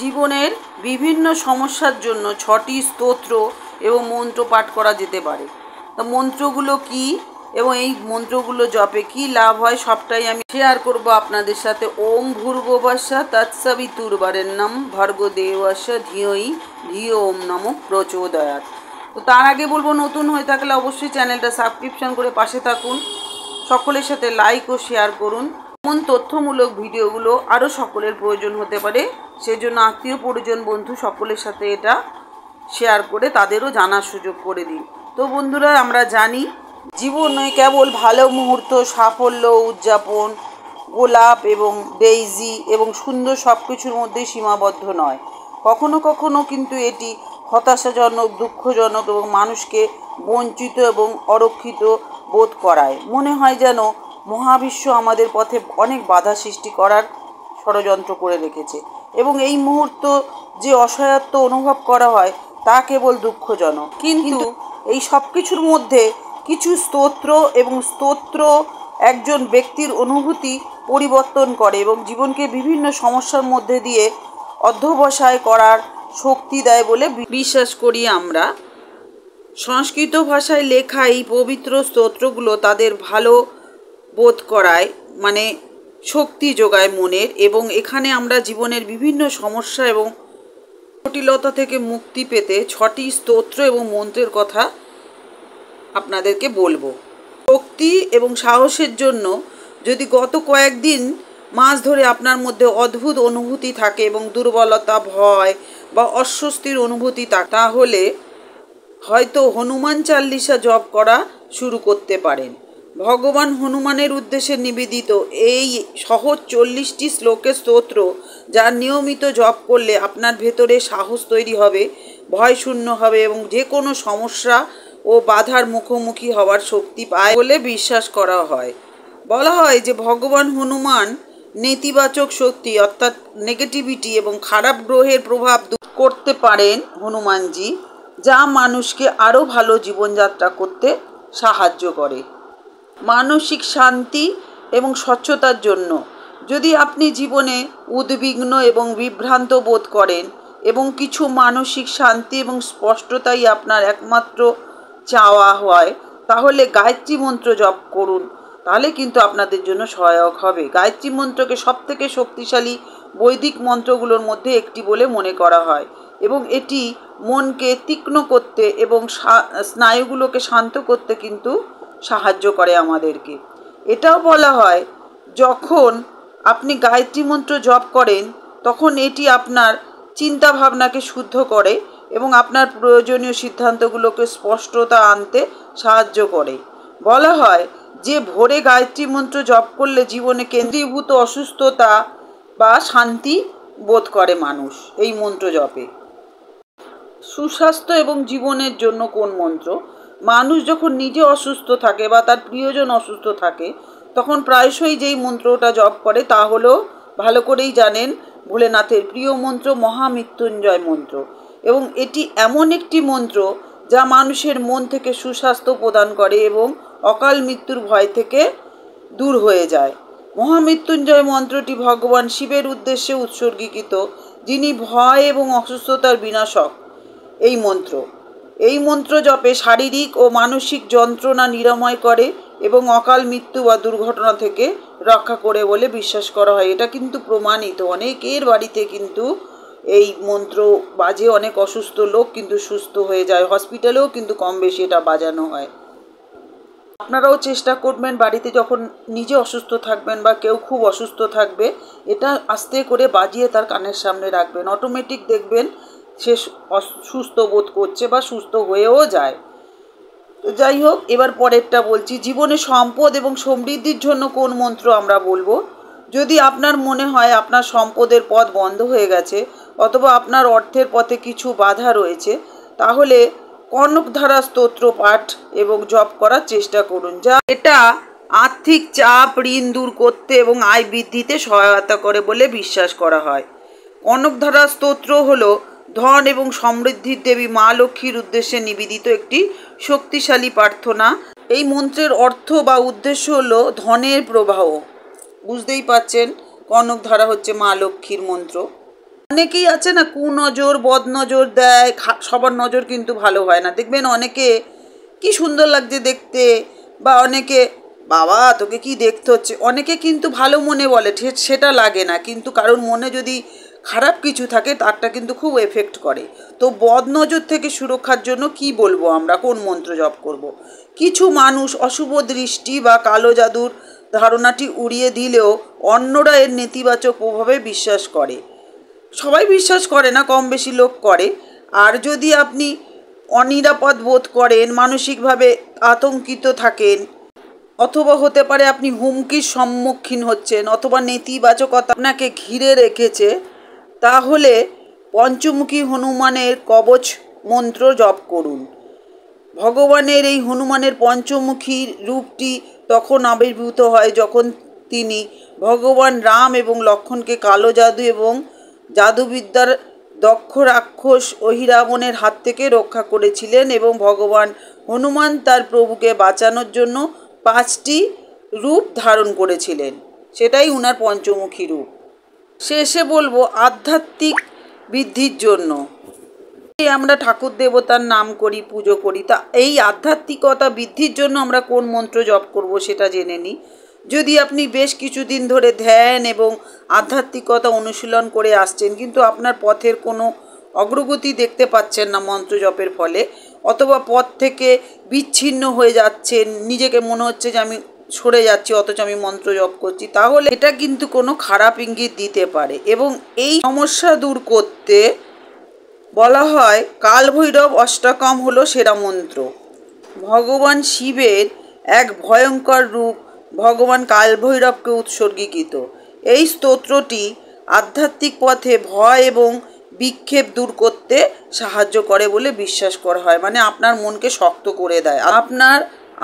জীবনের বিভিন্ন সমস্যার জন্য 6টি স্তোত্র এবং মন্ত্র পাঠ করা যেতে পারে। তো মন্ত্রগুলো কি এবং এই মন্ত্রগুলো জপে কি লাভ হয় সবটাই আমি শেয়ার করব আপনাদের সাথে। ওম ভূর্ভুবস্য তৎসবিতুর্বরেণ্যং ভর্গো দেবস্য ধিয়ো ওম নমঃ প্রচোদয়াৎ। তো তার আগে বলবো, নতুন হয়ে থাকলে অবশ্যই চ্যানেলটা সাবস্ক্রিপশন করে পাশে থাকুন, সকলের সাথে লাইক ও শেয়ার করুন। এমন তথ্যমূলক ভিডিওগুলো আরও সকলের প্রয়োজন হতে পারে, সেজন্য আত্মীয় পরিজন বন্ধু সকলের সাথে এটা শেয়ার করে তাদেরও জানার সুযোগ করে দিন। তো বন্ধুরা, আমরা জানি জীবনে কেবল ভালো মুহূর্ত, সাফল্য উদযাপন, গোলাপ এবং ডেইজি এবং সুন্দর সব কিছুর মধ্যেই সীমাবদ্ধ নয়। কখনো কখনো কিন্তু এটি হতাশাজনক, দুঃখজনক এবং মানুষকে বঞ্চিত এবং অরক্ষিত বোধ করায়। মনে হয় যেন মহাবিশ্ব আমাদের পথে অনেক বাধা সৃষ্টি করার ষড়যন্ত্র করে রেখেছে এবং এই মুহূর্ত যে অসহায়ত্ব অনুভব করা হয় তা কেবল দুঃখজনক। কিন্তু এই সব কিছুর মধ্যে কিছু স্তোত্র এবং স্তোত্র একজন ব্যক্তির অনুভূতি পরিবর্তন করে এবং জীবনকে বিভিন্ন সমস্যার মধ্যে দিয়ে অধ্যবসায় করার শক্তি দেয় বলে বিশ্বাস করি আমরা। সংস্কৃত ভাষায় লেখা এই পবিত্র স্তোত্রগুলো তাদের ভালো বোধ করায়, মানে শক্তি যোগায় মনের, এবং এখানে আমরা জীবনের বিভিন্ন সমস্যা এবং জটিলতা থেকে মুক্তি পেতে 6টি স্তোত্র এবং মন্ত্রের কথা আপনাদেরকে বলবো। শক্তি এবং সাহসের জন্য যদি গত কয়েকদিন মাস ধরে আপনার মধ্যে অদ্ভুত অনুভূতি থাকে এবং দুর্বলতা, ভয় বা অস্বস্তির অনুভূতি থাকে, তাহলে হয়তো হনুমান চাল্লিশা জপ করা শুরু করতে পারেন। ভগবান হনুমানের উদ্দেশ্যে নিবেদিত এই সহজ 40টি শ্লোকের স্তোত্র, যার নিয়মিত জপ করলে আপনার ভেতরে সাহস তৈরি হবে, ভয় শূন্য হবে এবং যে কোনো সমস্যা ও বাধার মুখোমুখি হওয়ার শক্তি পায় বলে বিশ্বাস করা হয়। বলা হয় যে ভগবান হনুমান নেতিবাচক শক্তি অর্থাৎ নেগেটিভিটি এবং খারাপ গ্রহের প্রভাব দূর করতে পারেন হনুমানজি, যা মানুষকে আরও ভালো জীবনযাত্রা করতে সাহায্য করে। মানসিক শান্তি এবং স্বচ্ছতার জন্য যদি আপনি জীবনে উদ্বিগ্ন এবং বিভ্রান্ত বোধ করেন এবং কিছু মানসিক শান্তি এবং স্পষ্টতাই আপনার একমাত্র চাওয়া হয়, তাহলে গায়ত্রী মন্ত্র জপ করুন, তাহলে কিন্তু আপনাদের জন্য সহায়ক হবে। গায়ত্রী মন্ত্রকে সবথেকে শক্তিশালী বৈদিক মন্ত্রগুলোর মধ্যে একটি বলে মনে করা হয় এবং এটি মনকে তীক্ষ্ণ করতে এবং স্নায়ুগুলোকে শান্ত করতে কিন্তু সাহায্য করে আমাদেরকে। এটাও বলা হয় যখন আপনি গায়ত্রী মন্ত্র জপ করেন তখন এটি আপনার চিন্তা ভাবনাকে শুদ্ধ করে এবং আপনার প্রয়োজনীয় সিদ্ধান্তগুলোকে স্পষ্টতা আনতে সাহায্য করে। বলা হয় যে ভোরে গায়ত্রী মন্ত্র জপ করলে জীবনে কেন্দ্রীভূত অসুস্থতা বা শান্তি বোধ করে মানুষ এই মন্ত্র জপে। সুস্বাস্থ্য এবং জীবনের জন্য কোন মন্ত্র? মানুষ যখন নিজে অসুস্থ থাকে বা তার প্রিয়জন অসুস্থ থাকে তখন প্রায়শই যেই মন্ত্রটা জপ করে তা হলো, ভালো করেই জানেন, ভোলেনাথের প্রিয় মন্ত্র মহামৃত্যুঞ্জয় মন্ত্র। এবং এটি এমন একটি মন্ত্র যা মানুষের মন থেকে সুস্বাস্থ্য প্রদান করে এবং অকাল মৃত্যুর ভয় থেকে দূর হয়ে যায়। মহামৃত্যুঞ্জয় মন্ত্রটি ভগবান শিবের উদ্দেশ্যে উৎসর্গীকৃত, যিনি ভয় এবং অসুস্থতার বিনাশক। এই মন্ত্র জপে শারীরিক ও মানসিক যন্ত্রণা নিরাময় করে এবং অকাল মৃত্যু বা দুর্ঘটনা থেকে রক্ষা করে বলে বিশ্বাস করা হয়। এটা কিন্তু প্রমাণিত, অনেকের বাড়িতে কিন্তু এই মন্ত্র বাজে, অনেক অসুস্থ লোক কিন্তু সুস্থ হয়ে যায়, হসপিটালেও কিন্তু কম বেশি এটা বাজানো হয়। আপনারাও চেষ্টা করবেন বাড়িতে যখন নিজে অসুস্থ থাকবেন বা কেউ খুব অসুস্থ থাকবে, এটা আস্তে করে বাজিয়ে তার কানের সামনে রাখবেন, অটোমেটিক দেখবেন সে সুস্থ বোধ করছে বা সুস্থ হয়েও যায়। তো যাই হোক, এবার পরেরটা বলছি, জীবনে সম্পদ এবং সমৃদ্ধির জন্য কোন মন্ত্র আমরা বলবো। যদি আপনার মনে হয় আপনার সম্পদের পথ বন্ধ হয়ে গেছে অথবা আপনার অর্থের পথে কিছু বাধা রয়েছে, তাহলে কনকধারা স্তোত্র পাঠ এবং জপ করার চেষ্টা করুন, যা এটা আর্থিক চাপ, ঋণ দূর করতে এবং আয় বৃদ্ধিতে সহায়তা করে বলে বিশ্বাস করা হয়। কনকধারা স্তোত্র হলো ধন এবং সমৃদ্ধির দেবী মা লক্ষ্মীর উদ্দেশ্যে নিবেদিত একটি শক্তিশালী প্রার্থনা। এই মন্ত্রের অর্থ বা উদ্দেশ্য হলো ধনের প্রবাহ। বুঝতেই পারছেন, কনকধারা হচ্ছে মা লক্ষ্মীর মন্ত্র। অনেকেই আছে না কুনজর বদনজর দেয়, সবার নজর কিন্তু ভালো হয় না। দেখবেন অনেকে কি সুন্দর লাগছে দেখতে, বা অনেকে বাবা তোকে কি দেখতে হচ্ছে, অনেকে কিন্তু ভালো মনে বলে, সেটা লাগে না, কিন্তু কারোর মনে যদি খারাপ কিছু থাকে তারটা কিন্তু খুব এফেক্ট করে। তো বদনজর থেকে সুরক্ষার জন্য কি বলবো, আমরা কোন মন্ত্র জপ করব। কিছু মানুষ অশুভ দৃষ্টি বা কালো জাদুর ধারণাটি উড়িয়ে দিলেও অন্যরা এর নেতিবাচক প্রভাবে বিশ্বাস করে। সবাই বিশ্বাস করে না, কম বেশি লোক করে। আর যদি আপনি অনিরাপদ বোধ করেন, মানসিকভাবে আতঙ্কিত থাকেন, অথবা হতে পারে আপনি হুমকির সম্মুখীন হচ্ছেন, অথবা নেতিবাচকতা আপনাকে ঘিরে রেখেছে, তাহলে পঞ্চমুখী হনুমানের কবচ মন্ত্র জপ করুন। ভগবানের এই হনুমানের পঞ্চমুখী রূপটি তখন আবির্ভূত হয় যখন তিনি ভগবান রাম এবং লক্ষ্মণকে কালো জাদু এবং জাদুবিদ্যার দক্ষ রাক্ষস অহিরাবণের হাত থেকে রক্ষা করেছিলেন, এবং ভগবান হনুমান তার প্রভুকে বাঁচানোর জন্য 5টি রূপ ধারণ করেছিলেন। সেটাই উনার পঞ্চমুখী রূপ। শেষে বলবো আধ্যাত্মিক বৃদ্ধির জন্য আমরা ঠাকুর দেবতার নাম করি, পুজো করি, তা এই আধ্যাত্মিকতা বৃদ্ধির জন্য আমরা কোন মন্ত্র জপ করব সেটা জেনে নিই। যদি আপনি বেশ কিছুদিন ধরে ধ্যান এবং আধ্যাত্মিকতা অনুশীলন করে আসছেন, কিন্তু আপনার পথের কোনো অগ্রগতি দেখতে পাচ্ছেন না মন্ত্র জপের ফলে, অথবা পথ থেকে বিচ্ছিন্ন হয়ে যাচ্ছেন, নিজেকে মনে হচ্ছে যে আমি সরে যাচ্ছি অথচ আমি মন্ত্র জপ করছি, তাহলে এটা কিন্তু কোনো খারাপ ইঙ্গিত দিতে পারে। এবং এই সমস্যা দূর করতে বলা হয় কালভৈরব অষ্টকম হলো সেরা মন্ত্র। ভগবান শিবের এক ভয়ঙ্কর রূপ ভগবান কালভৈরবকে উৎসর্গীকৃত। এই স্তোত্রটি আধ্যাত্মিক পথে ভয় এবং বিক্ষেপ দূর করতে সাহায্য করে বলে বিশ্বাস করা হয়। মানে আপনার মনকে শক্ত করে দেয়, আপনার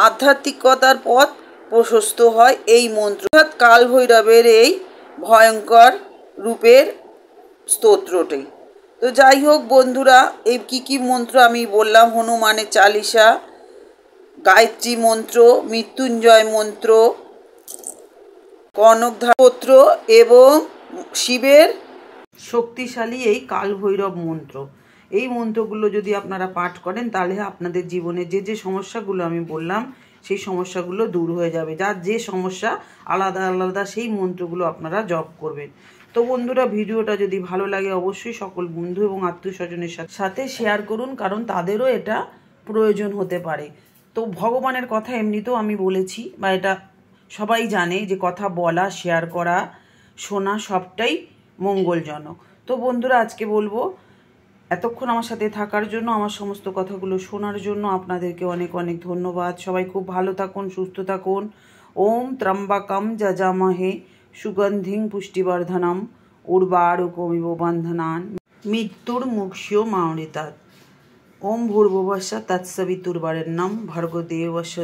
আধ্যাত্মিকতার পথ প্রশস্ত হয় এই মন্ত্র, অর্থাৎ কালভৈরবের এই ভয়ঙ্কর রূপের স্তোত্রটি। তো যাই হোক বন্ধুরা, এই কী মন্ত্র আমি বললাম, হনুমানের চালিসা, গায়ত্রী মন্ত্র, মৃত্যুঞ্জয় মন্ত্র, কনকধারা স্তোত্র এবং শিবের শক্তিশালী এই কালভৈরব মন্ত্র, এই মন্ত্রগুলো যদি আপনারা পাঠ করেন তাহলে আপনাদের জীবনে যে সমস্যাগুলো আমি বললাম সেই সমস্যাগুলো দূর হয়ে যাবে। যার যে সমস্যা আলাদা আলাদা সেই মন্ত্রগুলো আপনারা জপ করবেন। তো বন্ধুরা, ভিডিওটা যদি ভালো লাগে অবশ্যই সকল বন্ধু এবং আত্মীয় স্বজনের সাথে শেয়ার করুন, কারণ তাদেরও এটা প্রয়োজন হতে পারে। তো ভগবানের কথা এমনিতেও আমি বলেছি, বা এটা সবাই জানে যে কথা বলা, শেয়ার করা, শোনা সবটাই মঙ্গলজনক। তো বন্ধুরা, আজকে বলবো এতক্ষণ আমার সাথে থাকার জন্য, আমার সমস্ত কথাগুলো শোনার জন্য আপনাদেরকে অনেক অনেক ধন্যবাদ। সবাই খুব ভালো থাকুন, সুস্থ থাকুন। ওম ত্রম্বকম যজামহে সুগন্ধিং পুষ্টিবর্ধনম উর্বারুকমিব বন্ধনান মৃত্যুর মুক্ষিও মামৃতাৎ। ওম ভূর্ভুবস্য তৎসবিতুর্বরেণ্যম ভর্গদেবস্য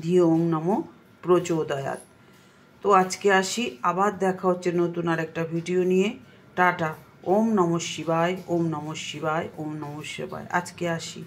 ধিয়ো ওং নমো প্রচোদয়াৎ। তো আজকে আসি, আবার দেখা হচ্ছে নতুন আর একটা ভিডিও নিয়ে। টাটা। ওম নমঃ শিবায়, ওম নমঃ শিবায়, ওম নমঃ শিবায়। আজকে আসি।